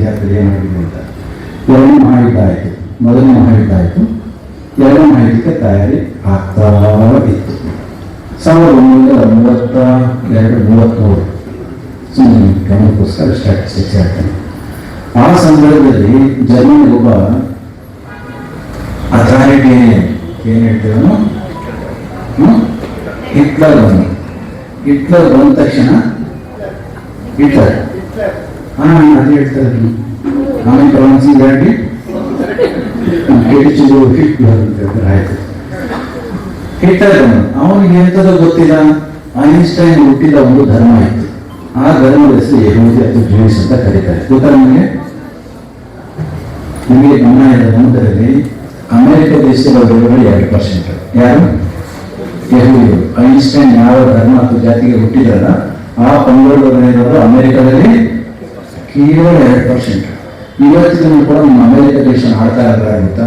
ವಿದ್ಯಾರ್ಥಿಗಳು ಏನಾಗಿದೆ ಅಂತ. ಎರಡನೇ ಮಹಾಯುದ್ಧ ಆಯಿತು, ಮೊದಲನೇ ಮಹಾಯುದ್ಧ ಆಯಿತು, ಎರಡನೇ ಮಹಾಯುದ್ಧಕ್ಕೆ ತಯಾರಿ ಆಗ್ತಾ ಇತ್ತು. 1932-33 ಸುಮ್ಮನೆ ಗಮನಕ್ಕೋಸ್ಕರ ಸ್ಟ್ಯಾಟಿಸ್ಟಿಕ್ಸ್ ಹೇಳ್ತೇನೆ. ಆ ಸಂದರ್ಭದಲ್ಲಿ ಜರ್ಮನಿ ಒಬ್ಬ ಅಥಾರಿಟೇರಿಯನ್ ಏನ್ ಹೇಳ್ತೇವನು ಹಿಟ್ಲರ್ ಬಂದ ತಕ್ಷಣ ಹಿಟ್ಲರ್ ಅದು ಹೇಳ್ತಾರೆ ಆಮೇಲೆ ಪ್ರೊನೌನ್ಸಿಂಗ್ ಹೇಳಿ ಆಯ್ತು. ಹಿಟ್ಲರ್ ಅವನಿಗೆ ಎಂಥದ್ದು ಗೊತ್ತಿಲ್ಲ. ಐನ್ಸ್ಟೈನ್ ಹುಟ್ಟಿದ ಒಂದು ಧರ್ಮ ಇತ್ತು. ಆ ಧರ್ಮದ ಹೆಸರು ಯಹೂದಿ ಅಥವಾ ಜೂಯಿಸ್ ಅಂತ ಕರೀತಾರೆ. ಗೊತ್ತಾ ನಿಮಗೆ ಗಮನ ಇದೆ. ನಂತರದಲ್ಲಿ ಅಮೆರಿಕ ದೇಶದ 2%. ಯಾರು? ಯಹೂದಿಗಳು. ಐನ್ಸ್ಟೈನ್ ಯಾವ ಧರ್ಮ ಅಥವಾ ಜಾತಿಗೆ ಹುಟ್ಟಿದಾರ ಆ ಪಂಗಡದವರು ಅಮೆರಿಕದಲ್ಲಿ ಕೇವಲ 2%. ಇವತ್ತಿಗೂ ಕೂಡ ನಮ್ಮ ಅಮೆರಿಕ ದೇಶ ಆಡ್ತಾ ಇರೋದಾಗುತ್ತಾ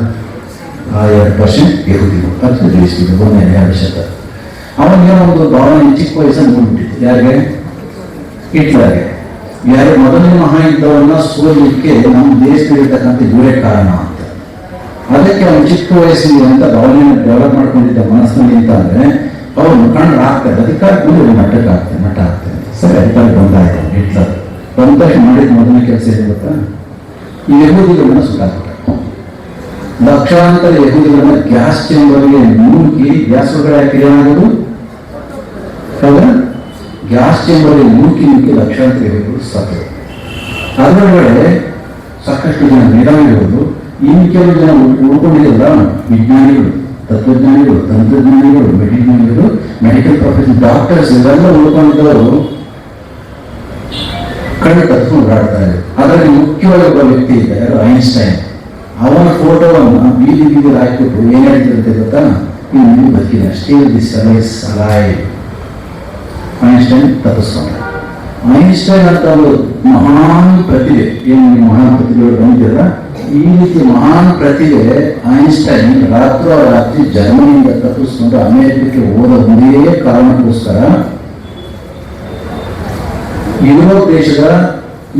ಆ 2% ಯಹೂದಿಗಳು ಅಥವಾ ಜೂಯಿಸ್ಗಳು. 1-2 ಅವನಿಗೆ ಒಂದು ಭಾವನೆ ಚಿಕ್ಕ ವಯಸ್ಸನ್ನು ಬಂದ್ಬಿಟ್ಟಿತ್ತು. ಯಾರಿಗೆ? ಹಿಟ್ಲರ್ಗೆ. ಯಾರು ಮೊದಲನೇ ಮಹಾಯುದ್ಧವನ್ನ ಸೋಲಿಕ್ಕೆ ನಮ್ಮ ದೇಶದಲ್ಲಿರ್ತಕ್ಕಂಥ ಇವರೇ ಕಾರಣ ಅಂತ. ಅದಕ್ಕೆ ಅವನು ಚಿಕ್ಕ ವಯಸ್ಸಿಗೆ ಅಂತ ಭಾವನೆಯನ್ನು ಡೆವಲಪ್ ಮಾಡ್ಕೊಂಡಿದ್ದ ಮನಸ್ಸಿನಲ್ಲಿ ಅಂತ ಅಂದ್ರೆ ಅವ್ರು ಮುಖಂಡರು ಆಗ್ತಾರೆ. ಅಧಿಕಾರಕ್ಕೆ ಬಂದು ಮಠ ಆಗ್ತಾರೆ. ಸರಿ, ಅಧಿಕಾರ ಬಂದಾಯ್ತು. ಹಿಟ್ಲರ್ ಬಂದ ತಕ್ಷಣ ಮಾಡಿದ ಮೊದಲನೇ ಕೆಲಸ ಏನು ಗೊತ್ತಾ? ಈ ಯಹೂದಿಗಳನ್ನ ಸುಟ್ಟಾಕ್ತಾರೆ. ಲಕ್ಷಾಂತರ ಯಹೂದಿಗಳನ್ನ ಗ್ಯಾಸ್ ಚೇಂಬರ್ಗೆ ನೂಕಿ ಗ್ಯಾಸ್ ಒಳಗಡೆ ಹಾಕಿ ಏನಾಗೋದು ಹೌದಾ? ಗ್ಯಾಸ್ ಚೇಂಬರ್ಗೆ ನೂಕಿ ಲಕ್ಷಾಂತರ ಯಹೂದಿಗಳು ಸತ್ತರು. ಅದರೊಳಗಡೆ ಸಾಕಷ್ಟು ಜನ ಮೇಧಾವಿಗಳು, ಇನ್ನು ಕೆಲವು ಜನ ಉಳ್ಕೊಂಡಿಲ್ಲ, ವಿಜ್ಞಾನಿಗಳು, ತತ್ವಜ್ಞಾನಿಗಳು, ತಂತ್ರಜ್ಞಾನಿಗಳು, ಮೆಡಿಕಲ್ ಪ್ರೊಫೆಷನ್ ಡಾಕ್ಟರ್ಸ್ ಇವೆಲ್ಲ ಉಳ್ಕೊಂಡಿದ್ದವರು ಕಣ್ಣು ಕತ್ಕೊಂಡು ಓಡಾಡ್ತಾ ಇದ್ರು. ಅದರಲ್ಲಿ ಮುಖ್ಯವಾಗಿ ಒಬ್ಬ ವ್ಯಕ್ತಿ ಇದ್ದಾರೆ, ಐನ್ಸ್ಟೈನ್. ಅವನ ಫೋಟೋವನ್ನು ಬೀದಿ ಹಾಕಿಬಿಟ್ಟು ಏನ್ ಹೇಳ್ತಿರುತ್ತೆ ಗೊತ್ತಾ? ನೀವು ಬದುಕಿದೆ, still this survives alive. Einstein ತಪ್ಪಿಸ್ಕೊಂಡ. ಐನ್ಸ್ಟೈನ್ ಅಂತ ಒಂದು ಮಹಾನ್ ಪ್ರತಿಭೆ, ಏನು ಮಹಾನ್ ಪ್ರತಿಭೆಗಳು ಬಂದಿಲ್ಲ, ಈ ರೀತಿ ಮಹಾನ್ ಪ್ರತಿಭೆ ಐನ್ಸ್ಟೈನ್ ರಾತ್ರಿ ಜರ್ಮನಿಯಿಂದ ತಪ್ಪಿಸ್ಕೊಂಡು ಅಮೆರಿಕಕ್ಕೆ ಹೋದ ಒಂದೇ ಕಾರಣಕ್ಕೋಸ್ಕರ ಯುರೋಪ್ ದೇಶದ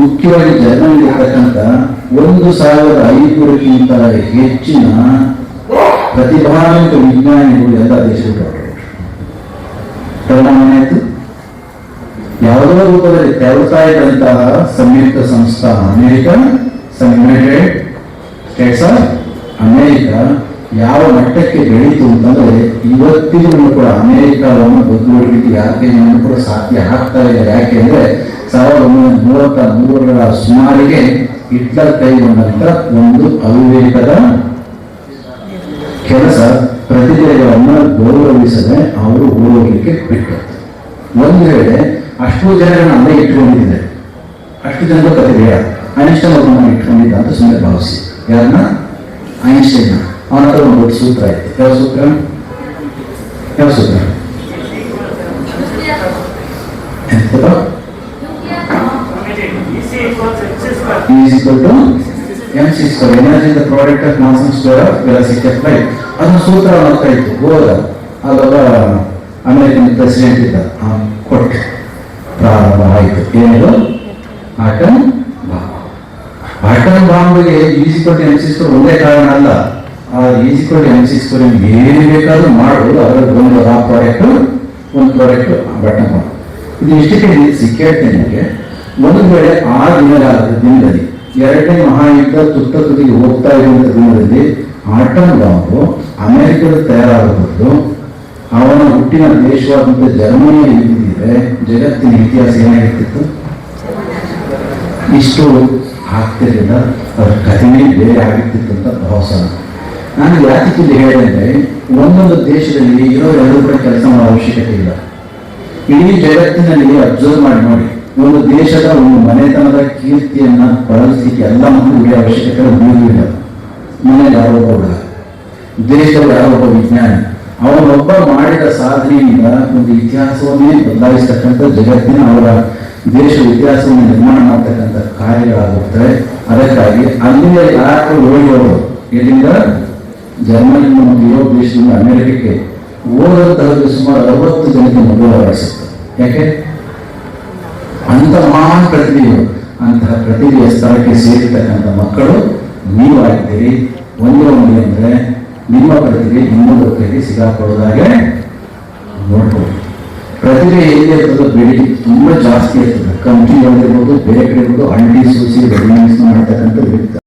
ಮುಖ್ಯವಾಗಿ ಜರ್ಮನಿಯಲ್ಲಿರ್ತಕ್ಕಂಥ 1500ಕ್ಕಿಂತ ಹೆಚ್ಚಿನ ಪ್ರತಿಭಾನ್ವಿತ ವಿಜ್ಞಾನಿಗಳು ಎಲ್ಲ ದೇಶಗಳು ಪರಿಣಾಮ ಆಯಿತು. ಯಾವುದೋ ರೂಪದಲ್ಲಿ ತೆರಳುತ್ತಾ ಇದ್ದಂತಹ ಸಂಯುಕ್ತ ಸಂಸ್ಥಾ American United States of America ಯಾವ ಮಟ್ಟಕ್ಕೆ ಬೆಳೀತು ಅಂತಂದ್ರೆ ಇವತ್ತಿಗೂ ಕೂಡ ಅಮೆರಿಕವನ್ನು ಬದುಕುವಳಿಕೆ ಯಾಕೆಯನ್ನು ಕೂಡ ಸಾಧ್ಯ ಆಗ್ತಾ ಇದೆ. ಯಾಕೆಂದ್ರೆ 1933ರ ಸುಮಾರಿಗೆ ಹಿಟ್ಲರ್ ಕೈಗೊಂಡಂತ ಒಂದು ಅವಿವೇಕದ ಕೆಲಸ ಪ್ರತಿಭೆಗಳನ್ನು ಗೌರವಿಸದೆ ಅವರು ಓಡೋಗ್ಲಿಕ್ಕೆ ಬಿಟ್ಟರು. ಒಂದು ವೇಳೆ ಅಷ್ಟು ಜನರನ್ನು ಅಲ್ಲೇ ಇಟ್ಕೊಂಡಿದ್ದಾರೆ, ಅಷ್ಟು ಜನರು ಪ್ರತಿಭೆಯ ಐನ್ಸ್ಟೈನ್ ಒಬ್ಬರನ್ನ ಇಟ್ಕೊಂಡಿದ್ದ ಅಂತ ಸುಮ್ಮನೆ ಭಾವಿಸಿ. ಯಾರನ್ನ? ಐನ್ಸ್ಟೈನ್. ಅವನ ಹತ್ರ ಒಂದು ದೊಡ್ಡ ಸೂತ್ರ ಆಯ್ತು. ಯಾವ ಸೂತ್ರ? mc², energy the product of mass and square of velocity of light. ಅದನ್ನ ಸೂತ್ರ ಅವನ ಹತ್ರ ಇತ್ತು. ಹೋದ ಅಲ್ಲೊಬ್ಬ ಅಮೆರಿಕನ್ ಪ್ರೆಸಿಡೆಂಟ್ ಇದ್ದ, ಕೊಟ್ಟು ಪ್ರಾರಂಭ ಆಯಿತು. ಏನಿದು? ಆಟಮ್ ಬಾಂಬ್ಗೆ mc² ಒಂದೇ ಕಾರಣ ಅಲ್ಲ. ಆ mc² ಏನು ಬೇಕಾದ್ರೂ ಮಾಡೋದು. ಅದರಲ್ಲಿ ಒಂದು ಪ್ರಾಡಕ್ಟ್ ಬಟನ್ ಮಾಡು. ಇದು ಇಷ್ಟಕ್ಕೆ ಸಿಕ್ಕೇಳ್ತೇನೆ ನಿಮಗೆ. ಒಂದು ವೇಳೆ ಆ ದಿನದಲ್ಲಿ ಎರಡನೇ ಮಹಾಯುದ್ಧ ತುದಿಗೆ ಹೋಗ್ತಾ ಇರುವಂತ ದಿನದಲ್ಲಿ ಆಟಮ್ ಬಾಂಬು ಅಮೆರಿಕದ ತಯಾರಾಗಬಹುದು, ಅವನ ಹುಟ್ಟಿನ ದೇಶವಾದಂಥ ಜರ್ಮನಿಯಲ್ಲಿ ಇದ್ದಿದ್ರೆ ಜಗತ್ತಿನ ಇತಿಹಾಸ ಏನಾಗಿರ್ತಿತ್ತು? ಇಷ್ಟು ಆಗ್ತಿರಲಿಲ್ಲ. ಅವ್ರ ಕಥೆನೇ ಬೇರೆ ಆಗಿರ್ತಿತ್ತು ಅಂತ ಭಾವಿಸೋಣ. ನಾನು ಯಾಕೆ ಇಲ್ಲಿ ಹೇಳಿದ್ರೆ, ಒಂದೊಂದು ದೇಶದಲ್ಲಿ ಇರೋ ಎರಡು ಕಡೆ ಕೆಲಸ ಮಾಡೋ ಅವಶ್ಯಕತೆ ಇಲ್ಲ. ಇಡೀ ಜಗತ್ತಿನಲ್ಲಿ ಅಬ್ಸರ್ವ್ ಮಾಡಿ ನೋಡಿ, ಒಂದು ದೇಶದ ಒಂದು ಮನೆತನದ ಕೀರ್ತಿಯನ್ನ ಬಳಸಲಿಕ್ಕೆ ಎಲ್ಲ ಮಂದಿ ಉಳಿಯೋ ಅವಶ್ಯಕತೆ ಇಲ್ಲ. ಮನೆಯಲ್ಲಿ ಯಾರೊಬ್ಬ ಹುಡುಗ, ದೇಶದಲ್ಲಿ ಯಾರೊಬ್ಬ ವಿಜ್ಞಾನಿ, ಅವನೊಬ್ಬ ಮಾಡಿದ ಸಾಧನೆಯಿಂದ ಒಂದು ಇತಿಹಾಸವನ್ನೇ ಬದಲಾಯಿಸ್ತಕ್ಕಂಥ ಜಗತ್ತಿನ ಅವರ ದೇಶದ ಇತಿಹಾಸವನ್ನು ನಿರ್ಮಾಣ ಮಾಡ್ತಕ್ಕಂಥ ಕಾರ್ಯಗಳಾಗುತ್ತವೆ. ಅದಕ್ಕಾಗಿ ಅಲ್ಲಿಂದ ಯಾರು ಓಡಿಯೋರು, ಇಲ್ಲಿಂದ ಜರ್ಮನಿಯಿಂದ ಒಂದು ಯುರೋಪ್ ದೇಶದಿಂದ ಅಮೆರಿಕಕ್ಕೆ ಓದಂತಹದ್ದು ಸುಮಾರು 60 ಜನಕ್ಕೆ ಮದುವೆ ವಹಿಸುತ್ತೆ. ಯಾಕೆ? ಅಂತ ಮಹಾನ್ ಪ್ರತಿಭೆಗಳು ಅಂತಹ ಪ್ರತಿಭೆಯ ಸ್ಥಳಕ್ಕೆ ಸೇರಿರ್ತಕ್ಕಂಥ ಮಕ್ಕಳು ನೀವು ಆಗಿದ್ದೀರಿ. ಒಂದೇ ಅಂದರೆ ನಿಮ್ಮ ಪ್ರತಿಭೆ ಇನ್ನೊಂದು ಕೈಗೆ ಸಿಗಾಕೊಳ್ಳೋದಾಗೆ ನೋಡ್ಬೋದು. ಪ್ರತಿಭೆ ಎಲ್ಲಿ ಇರ್ತದೆ, ಬೇಡಿಕೆ ತುಂಬ ಜಾಸ್ತಿ ಇರ್ತದೆ. ಕಂಪ್ನಿಗಳಿರ್ಬೋದು, ಬೇರೆ ಕಡೆ ಇರ್ಬೋದು, ಅಂಟಿ ಸೂಸಿ ರೆಡಿಮೇಡ್ಸ್ ಮಾಡ್ತಕ್ಕಂಥ